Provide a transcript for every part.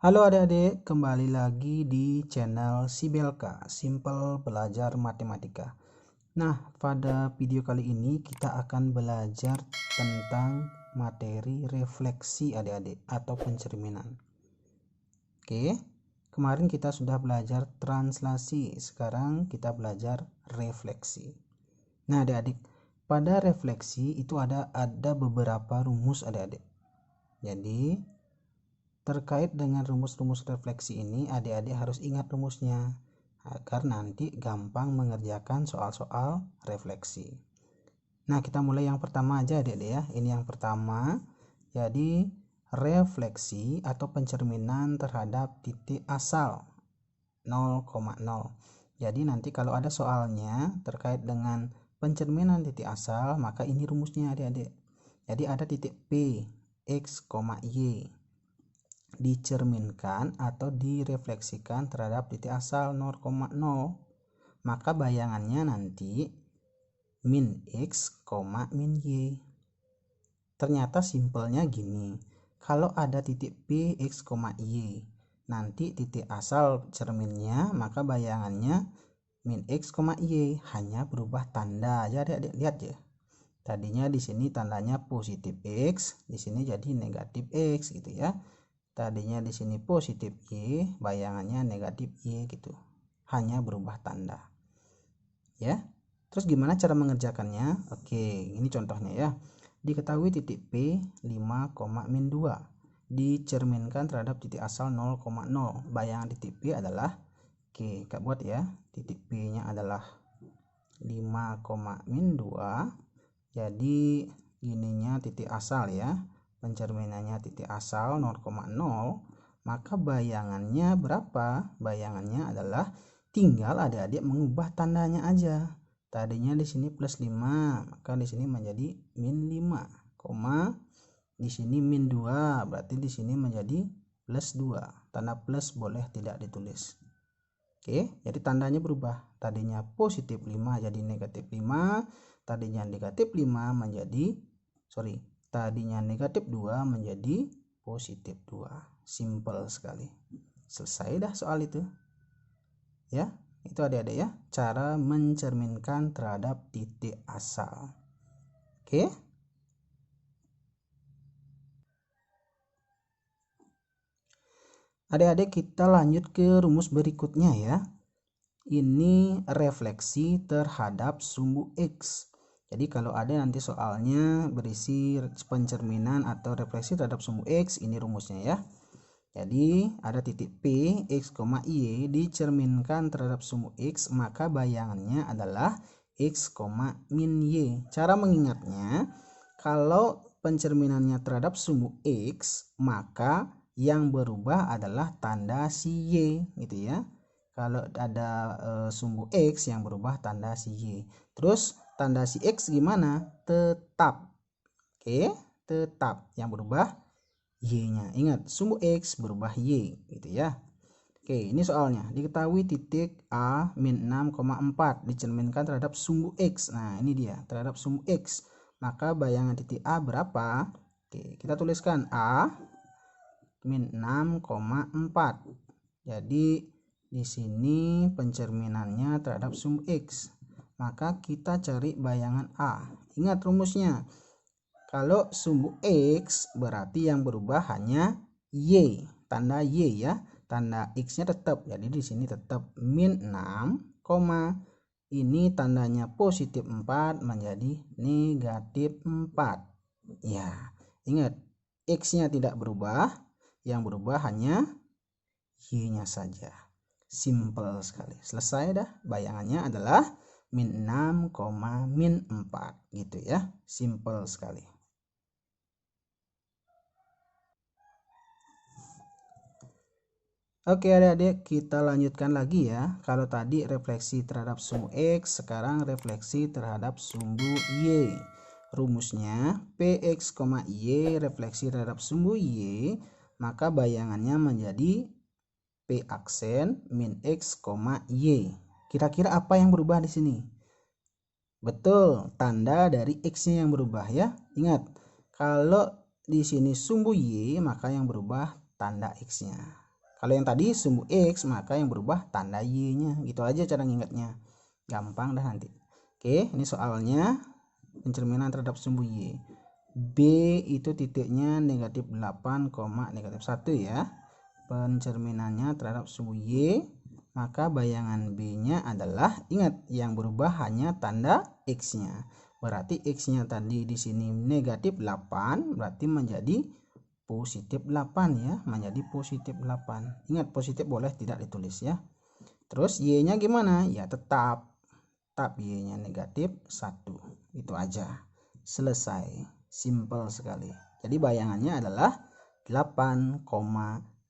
Halo adik-adik, kembali lagi di channel Sibelka, Simple Belajar Matematika. Nah, pada video kali ini kita akan belajar tentang materi refleksi adik-adik atau pencerminan. Oke, kemarin kita sudah belajar translasi, sekarang kita belajar refleksi. Nah adik-adik, pada refleksi itu ada beberapa rumus adik-adik. Jadi terkait dengan rumus-rumus refleksi ini, adik-adik harus ingat rumusnya agar nanti gampang mengerjakan soal-soal refleksi. Nah, kita mulai yang pertama aja adik-adik ya. Ini yang pertama. Jadi, refleksi atau pencerminan terhadap titik asal 0,0. Jadi, nanti kalau ada soalnya terkait dengan pencerminan titik asal, maka ini rumusnya adik-adik. Jadi, ada titik P, X, Y dicerminkan atau direfleksikan terhadap titik asal 0,0, maka bayangannya nanti min X, min Y. Ternyata simpelnya gini, kalau ada titik P, X, Y, nanti titik asal cerminnya, maka bayangannya min X, Y, hanya berubah tanda aja adik-adik. Lihat ya, tadinya di sini tandanya positif X, di sini jadi negatif X gitu ya. Tadinya di sini positif Y, bayangannya negatif Y gitu. Hanya berubah tanda. Ya. Terus gimana cara mengerjakannya? Oke, ini contohnya ya. Diketahui titik P 5,-2 dicerminkan terhadap titik asal 0,0. Bayangan titik P adalah, oke, Kak buat ya. Titik P-nya adalah 5,-2. Jadi ininya titik asal ya. Pencerminannya titik asal 0,0, maka bayangannya berapa? Bayangannya adalah tinggal adik-adik mengubah tandanya aja. Tadinya di sini plus 5, maka di sini menjadi min 5, di sini min 2, berarti di sini menjadi plus 2. Tanda plus boleh tidak ditulis. Oke, jadi tandanya berubah. Tadinya positif 5 jadi negatif 5, tadinya negatif 5 menjadi tadinya negatif 2 menjadi positif 2. Simple sekali. Selesai dah soal itu. Ya, itu adik-adik ya, cara mencerminkan terhadap titik asal. Oke. Adik-adik, kita lanjut ke rumus berikutnya ya. Ini refleksi terhadap sumbu X. Jadi kalau ada nanti soalnya berisi pencerminan atau refleksi terhadap sumbu X, ini rumusnya ya. Jadi ada titik P, X, Y dicerminkan terhadap sumbu X, maka bayangannya adalah X, min Y. Cara mengingatnya, kalau pencerminannya terhadap sumbu X, maka yang berubah adalah tanda si Y gitu ya. Kalau ada sumbu X, yang berubah tanda si Y. Terus tanda si X gimana? Tetap. Oke, tetap. Yang berubah Y-nya. Ingat, sumbu X berubah Y gitu ya. Oke, ini soalnya. Diketahui titik A min 6,4 dicerminkan terhadap sumbu X. Nah, ini dia, terhadap sumbu X. Maka bayangan titik A berapa? Oke, kita tuliskan A min 6,4. Jadi di sini pencerminannya terhadap sumbu X. Maka kita cari bayangan A. Ingat rumusnya. Kalau sumbu X berarti yang berubah hanya Y. Tanda Y ya. Tanda X-nya tetap. Jadi di sini tetap min 6, ini tandanya positif 4 menjadi negatif 4. Ya, ingat X-nya tidak berubah. Yang berubah hanya Y-nya saja. Simple sekali. Selesai dah. Bayangannya adalah min 6, min 4 gitu ya. Simple sekali. Oke adik-adik, kita lanjutkan lagi ya. Kalau tadi refleksi terhadap sumbu X, sekarang refleksi terhadap sumbu Y. Rumusnya Px, Y refleksi terhadap sumbu Y, maka bayangannya menjadi P aksen min X, Y. Kira-kira apa yang berubah di sini? Betul, tanda dari X-nya yang berubah ya. Ingat, kalau di sini sumbu Y, maka yang berubah tanda X-nya. Kalau yang tadi sumbu X, maka yang berubah tanda Y-nya. Gitu aja cara ngingetnya. Gampang dah nanti. Oke, ini soalnya pencerminan terhadap sumbu Y. B itu titiknya negatif 8, negatif 1 ya. Pencerminannya terhadap sumbu Y, maka bayangan B-nya adalah, ingat, yang berubah hanya tanda X-nya. Berarti X-nya tadi di sini negatif 8, berarti menjadi positif 8 ya, menjadi positif 8. Ingat, positif boleh tidak ditulis ya. Terus Y-nya gimana? Ya tetap Y-nya negatif 1. Itu aja. Selesai. Simple sekali. Jadi bayangannya adalah 8,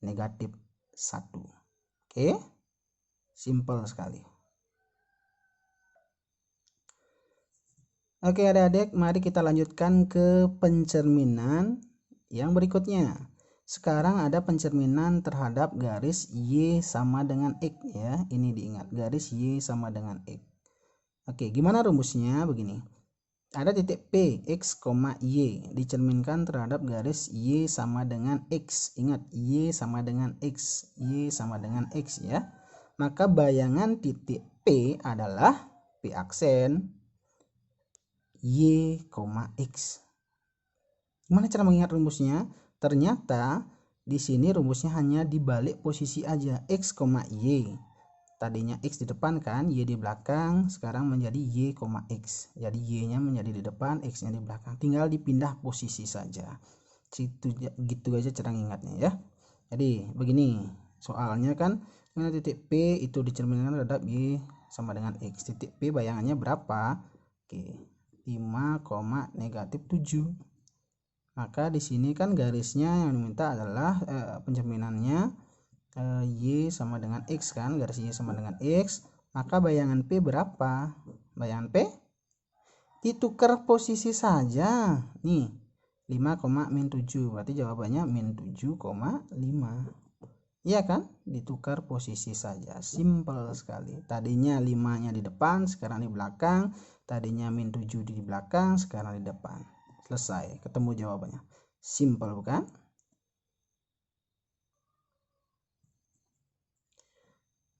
negatif 1. Oke? Simple sekali. Oke adik-adik, mari kita lanjutkan ke pencerminan yang berikutnya. Sekarang ada pencerminan terhadap garis Y sama dengan X ya. Ini diingat, garis Y sama dengan X. Oke, gimana rumusnya? Begini. Ada titik P, X, Y dicerminkan terhadap garis Y sama dengan X. Ingat, Y sama dengan X. Y sama dengan X ya. Maka bayangan titik P adalah P aksen Y, X. Gimana cara mengingat rumusnya? Ternyata di sini rumusnya hanya dibalik posisi aja. X, Y. Tadinya X di depan kan, Y di belakang, sekarang menjadi Y, X. Jadi Y-nya menjadi di depan, X-nya di belakang. Tinggal dipindah posisi saja. Gitu aja cara ingatnya ya. Jadi begini, soalnya kan titik P itu dicerminkan terhadap Y sama dengan X. Titik P bayangannya berapa? Oke, 5, negatif 7. Maka di sini kan garisnya yang diminta adalah pencerminannya Y sama dengan X kan, garis Y sama dengan X, maka bayangan P berapa? Bayangan P ditukar posisi saja nih, 5, -7, berarti jawabannya -7,5. iya kan, ditukar posisi saja, simple sekali. Tadinya 5 nya di depan, sekarang di belakang. Tadinya -7 di belakang, sekarang di depan. Selesai, ketemu jawabannya. Simple bukan?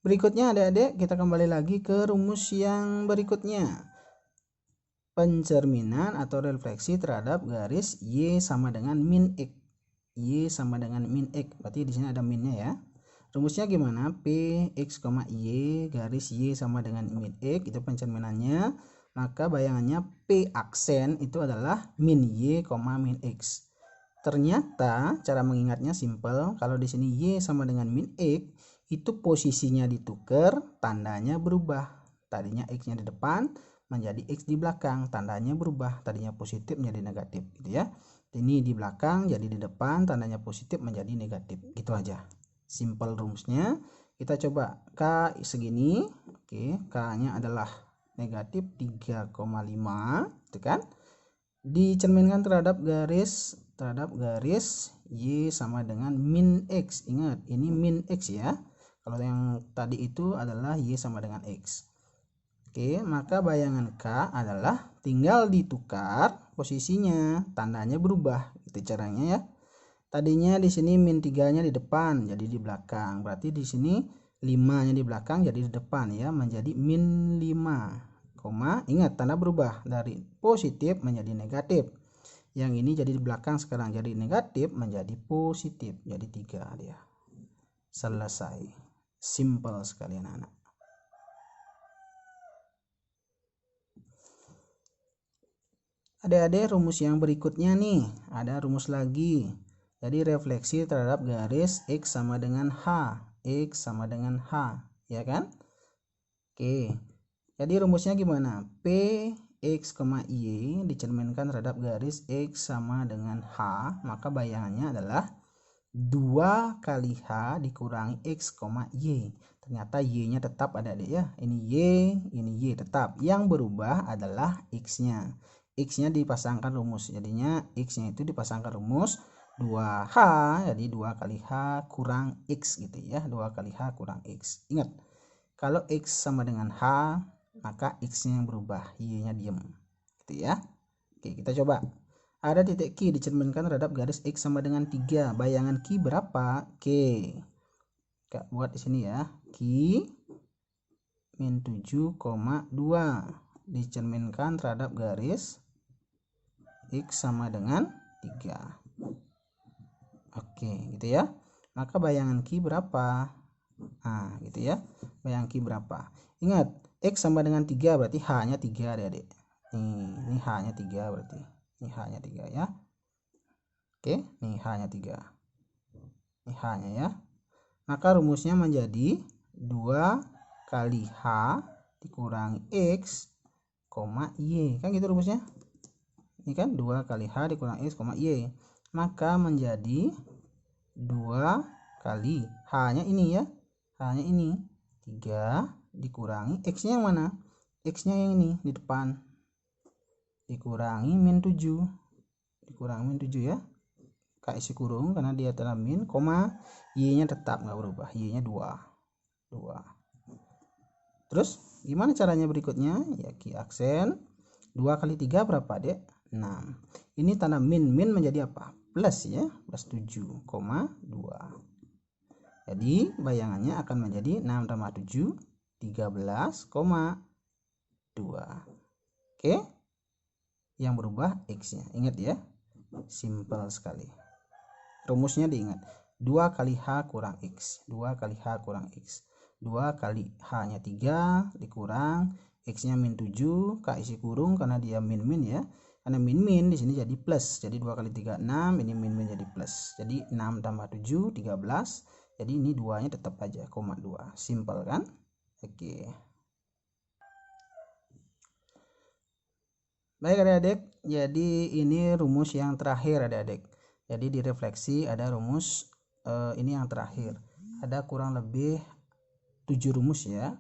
Berikutnya adik-adik, kita kembali lagi ke rumus yang berikutnya. Pencerminan atau refleksi terhadap garis Y sama dengan min X. Y sama dengan min X. Berarti di sini ada minnya ya. Rumusnya gimana? P X, Y garis Y sama dengan min X, itu pencerminannya. Maka bayangannya P aksen itu adalah min Y, min X. Ternyata cara mengingatnya simple. Kalau di sini Y sama dengan min X, itu posisinya ditukar, tandanya berubah. Tadinya X-nya di depan menjadi X di belakang, tandanya berubah. Tadinya positif menjadi negatif gitu ya. Ini di belakang jadi di depan, tandanya positif menjadi negatif. Gitu aja. Simple rumusnya. Kita coba K segini. Oke, K-nya adalah negatif 3,5, itu kan? Dicerminkan terhadap garis Y sama dengan min X. Ingat, ini min X ya. Kalau yang tadi itu adalah Y sama dengan X. Oke, maka bayangan K adalah tinggal ditukar posisinya, tandanya berubah. Itu caranya ya. Tadinya di sini min 3-nya di depan, jadi di belakang. Berarti di sini 5-nya di belakang jadi di depan ya, menjadi min 5. Ingat, tanda berubah dari positif menjadi negatif. Yang ini jadi di belakang, sekarang jadi negatif menjadi positif, jadi 3 dia. Selesai. Simple sekali anak-anak. Adik-adik, rumus yang berikutnya nih, ada rumus lagi. Jadi refleksi terhadap garis X sama dengan H. X sama dengan H, ya kan? Oke. Jadi rumusnya gimana? P X, Y dicerminkan terhadap garis X sama dengan H, maka bayangannya adalah 2 kali H dikurangi X, Y. Ternyata Y-nya tetap ada adik ya. Ini Y tetap. Yang berubah adalah X-nya. X-nya dipasangkan rumus. Jadinya X-nya itu dipasangkan rumus 2H. Jadi 2 kali H kurang X gitu ya. 2 kali H kurang X. Ingat, kalau X sama dengan H, maka X-nya yang berubah. Y-nya diem. Gitu ya. Oke, kita coba. Ada titik Q dicerminkan terhadap garis X sama dengan 3. Bayangan Q berapa? Q. Kak buat di sini ya. Q min 7,2 dicerminkan terhadap garis X sama dengan 3. Oke, gitu ya. Maka bayangan Q berapa? Nah, gitu ya. Bayangan Q berapa? Ingat, X sama dengan 3 berarti H-nya 3 adik-adik. Ini H-nya 3 berarti. Ini H-nya 3 ya. Oke, nih H-nya 3. Ini H-nya ya. Maka rumusnya menjadi 2 kali H dikurangi X, Y. Kan gitu rumusnya. Ini kan 2 kali H dikurangi X, Y. Maka menjadi 2 kali H-nya ini ya. H-nya ini 3 dikurangi X-nya yang mana? X-nya yang ini di depan. Dikurangi min 7. Dikurangi min 7 ya. Kak isi kurung karena dia telah min, koma, Y-nya tetap nggak berubah. Y-nya 2. Terus gimana caranya berikutnya? Ya Q aksen 2 kali 3 berapa, Dek? 6. Ini tanda min menjadi apa? Plus ya, plus 7,2. Jadi bayangannya akan menjadi 6 tambah 7 13,2. Oke. Yang berubah X-nya. Ingat ya. Simple sekali. Rumusnya diingat. 2 kali H kurang X. 2 kali H kurang X. 2 kali H-nya 3 dikurang X-nya min 7, K isi kurung karena dia min ya. Karena min di sini jadi plus. Jadi 2 kali 3 6, ini min jadi plus. Jadi 6 tambah 7 13. Jadi ini 2-nya tetap aja, 2. Simple kan? Oke. Baik adik-adik, jadi ini rumus yang terakhir adik-adik. Jadi di refleksi ada rumus ini yang terakhir. Ada kurang lebih 7 rumus ya.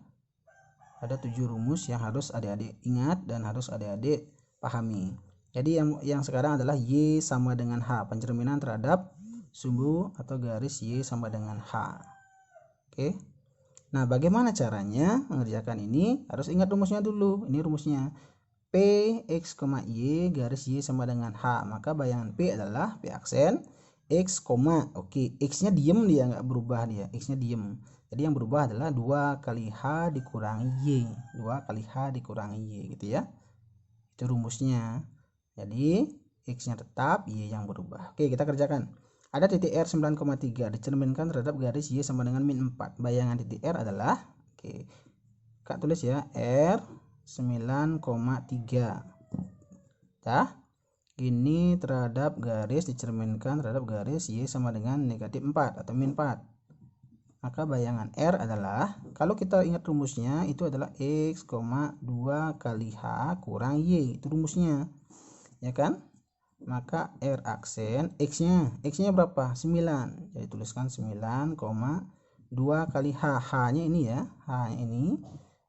Ada 7 rumus yang harus adik-adik ingat dan harus adik-adik pahami. Jadi yang sekarang adalah Y sama dengan H, pencerminan terhadap sumbu atau garis Y sama dengan H. Oke. Nah, bagaimana caranya mengerjakan ini? Harus ingat rumusnya dulu. Ini rumusnya. P X, Y garis Y sama dengan H. Maka bayangan P adalah P aksen X, oke, X-nya diem, dia nggak berubah dia. X-nya diem. Jadi yang berubah adalah 2 kali H dikurangi Y. 2 kali H dikurangi Y gitu ya. Itu rumusnya. Jadi X-nya tetap, Y yang berubah. Oke, kita kerjakan. Ada titik R 9,3 dicerminkan terhadap garis Y sama dengan min 4. Bayangan titik R adalah, oke, Kak tulis ya, R 9,3. Dah. Ini terhadap garis dicerminkan terhadap garis Y sama dengan negatif 4 atau min 4. Maka bayangan R adalah, kalau kita ingat rumusnya itu adalah X, 2 kali H kurang Y. Itu rumusnya. Ya kan? Maka R aksen X-nya berapa? 9. Jadi tuliskan 9,2 kali H. H-nya ini ya. H-nya ini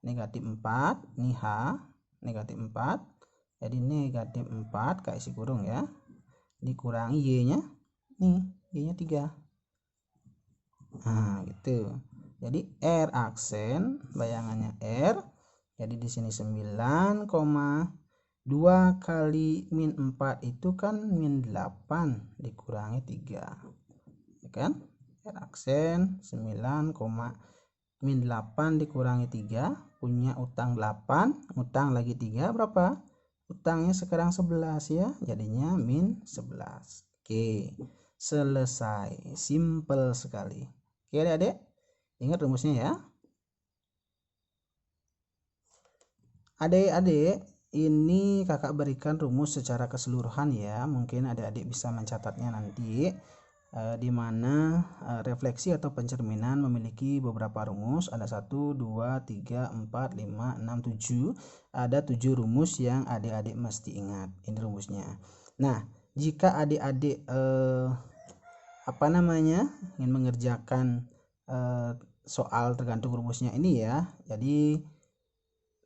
negatif 4. Ini H negatif 4. Jadi negatif 4 K isi kurung ya. Dikurangi Y-nya. Nih, Y-nya 3. Nah, gitu. Jadi R aksen bayangannya R. Jadi di sini 9,2 kali min 4 itu kan min 8 dikurangi 3. Ya kan? R aksen 9, min 8 dikurangi 3, punya utang 8, utang lagi 3 berapa? Utangnya sekarang 11 ya. Jadinya min 11. Oke. Selesai. Simple sekali. Oke adik-adik, ingat rumusnya ya. Adik-adik, ini kakak berikan rumus secara keseluruhan ya. Mungkin adik-adik bisa mencatatnya nanti. Di mana refleksi atau pencerminan memiliki beberapa rumus. Ada 1, 2, 3, 4, 5, 6, 7. Ada 7 rumus yang adik-adik mesti ingat. Ini rumusnya. Nah, jika adik-adik ingin mengerjakan soal tergantung rumusnya ini ya, jadi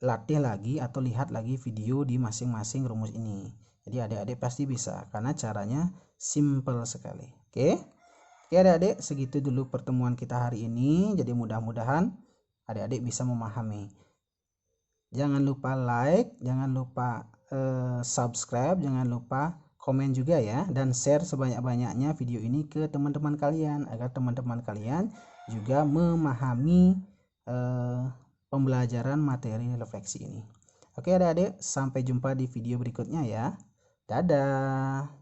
latih lagi atau lihat lagi video di masing-masing rumus ini. Jadi adik-adik pasti bisa karena caranya simple sekali. Oke adik-adik, segitu dulu pertemuan kita hari ini. Jadi mudah-mudahan adik-adik bisa memahami. Jangan lupa like, jangan lupa subscribe, jangan lupa komen juga ya, dan share sebanyak-banyaknya video ini ke teman-teman kalian agar teman-teman kalian juga memahami pembelajaran materi refleksi ini. Oke adik-adik, sampai jumpa di video berikutnya ya. Dadah.